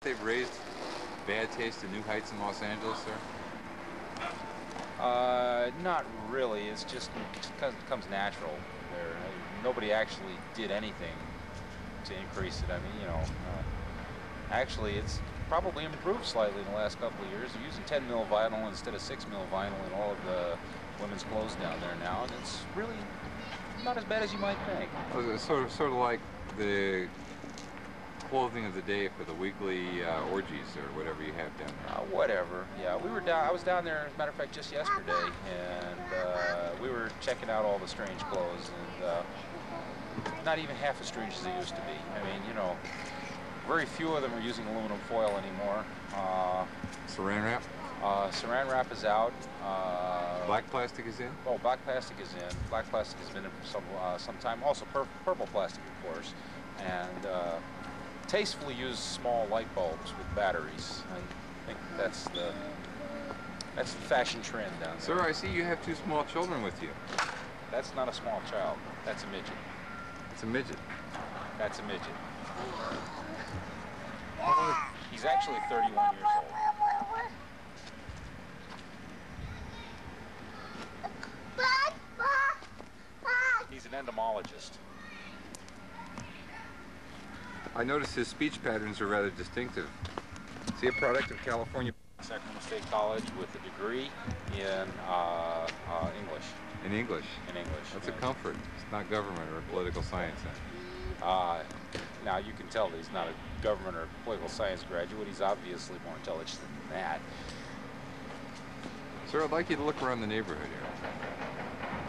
They've raised bad taste to new heights in Los Angeles, sir? Not really. It's just because it comes natural there. Nobody actually did anything to increase it. I mean, actually it's probably improved slightly in the last couple of years. They're using 10 mil vinyl instead of 6 mil vinyl in all of the women's clothes down there now, and it's really not as bad as you might think. It's sort of like the clothing of the day for the weekly orgies or whatever you have down there. Whatever. Yeah, we were down. I was down there, as a matter of fact, just yesterday, and we were checking out all the strange clothes, and not even half as strange as they used to be. I mean, very few of them are using aluminum foil anymore. Saran wrap? Saran wrap is out. Black plastic is in? Oh, black plastic is in. Black plastic has been in for some time. Also, purple plastic, of course, and tastefully use small light bulbs with batteries. I think that's the fashion trend down there. Sir, I see you have two small children with you. That's not a small child. That's a midget. It's a midget. That's a midget. He's actually 31 years old. He's an entomologist. I noticed his speech patterns are rather distinctive. Is he a product of California? Sacramento State College with a degree in English. In English? In English. That's a comfort. It's not government or political science then. Now you can tell that he's not a government or political science graduate. He's obviously more intelligent than that. Sir, I'd like you to look around the neighborhood here.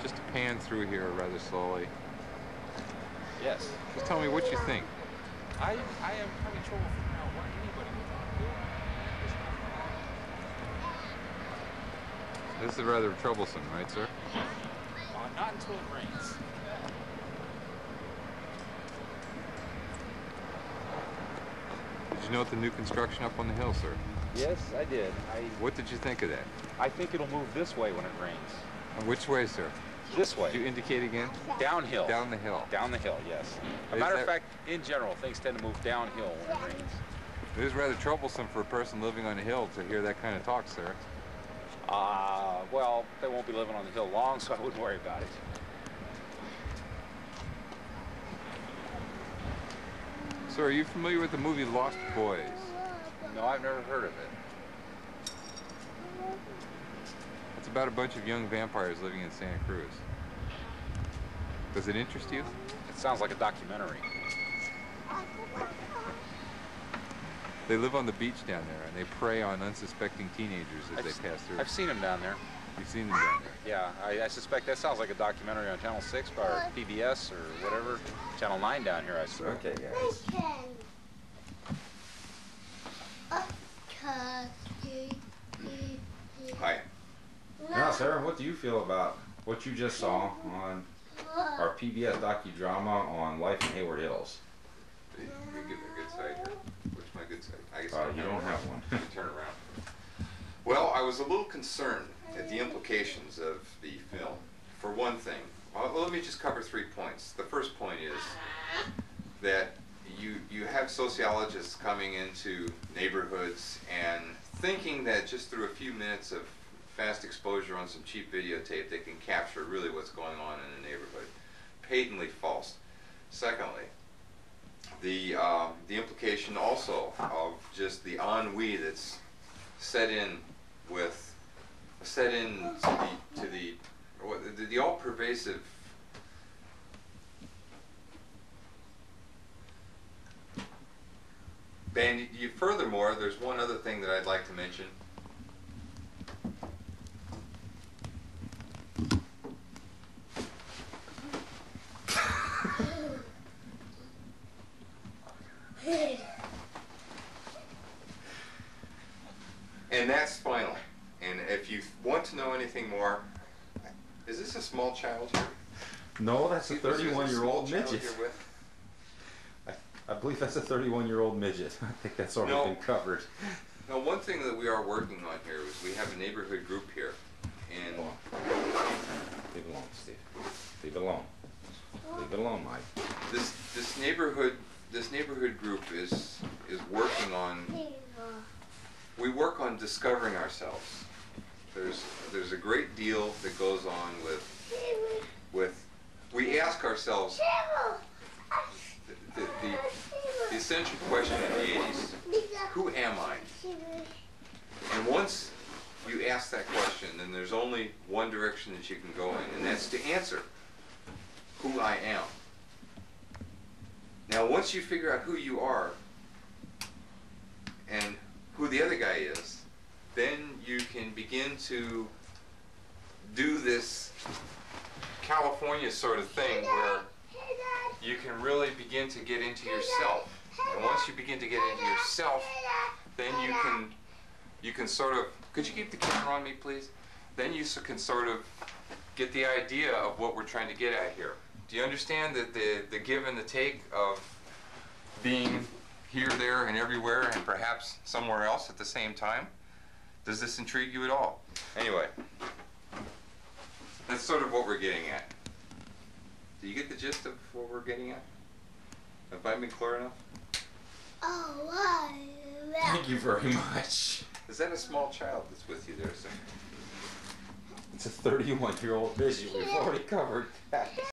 Just to pan through here rather slowly. Yes. Just tell me what you think. I am having trouble figuring out what anybody would do. This is rather troublesome, right, sir? Not until it rains. Did you note the new construction up on the hill, sir? Yes, I did. What did you think of that? I think it'll move this way when it rains. And which way, sir? This way. Could you indicate again? Downhill. Down the hill. Down the hill, yes. As a matter of fact, in general, things tend to move downhill when it rains. It is rather troublesome for a person living on a hill to hear that kind of talk, sir. Well, they won't be living on the hill long, so I wouldn't worry about it. Sir, are you familiar with the movie Lost Boys? No, I've never heard of it. It's about a bunch of young vampires living in Santa Cruz. Does it interest you? It sounds like a documentary. They live on the beach down there, and they prey on unsuspecting teenagers as they pass through. I've seen them down there. You've seen them down there? Yeah, I suspect that sounds like a documentary on Channel 6 or PBS or whatever. Channel 9 down here, I suspect. Okay, guys. Hi. Now, Sarah, what do you feel about what you just saw on our PBS docudrama on life in Hayward Hills? Let me get a good side here. Which my good side? I guess You don't have one. Turn around. Well, I was a little concerned at the implications of the film. For one thing, well, let me just cover 3 points. The first point is that you have sociologists coming into neighborhoods and thinking that just through a few minutes of fast exposure on some cheap videotape they can capture really what's going on in a neighborhood. Patently false. Secondly, the implication also of just the ennui that's set in to the all-pervasive and furthermore, there's one other thing that I'd like to mention. And that's final. And if you want to know anything more, is this a small child here? No, that's a 31-year-old child midget. here with? I believe that's a 31-year-old midget. I think that's already been covered. Now, one thing that we are working on here is we have a neighborhood group here, and leave it alone, Steve. Leave it alone. Leave it alone, Mike. this neighborhood group is working on we work on discovering ourselves. There's a great deal that goes on with we ask ourselves the essential question in the 80s, who am I? And once you ask that question, then there's only one direction that you can go in, and that's to answer who I am. Now, once you figure out who you are and who the other guy is, then you can begin to do this California sort of thing where you can really begin to get into yourself. And once you begin to get into yourself, then you can sort of, could you keep the camera on me, please? Then you can sort of get the idea of what we're trying to get at here. Do you understand that the give and the take of being here, there, and everywhere, and perhaps somewhere else at the same time? Does this intrigue you at all? Anyway, that's sort of what we're getting at. Do you get the gist of what we're getting at? Have I been clear enough? Oh, Thank you very much. Is that a small child that's with you there, sir? It's a 31-year-old vision. We've already covered that.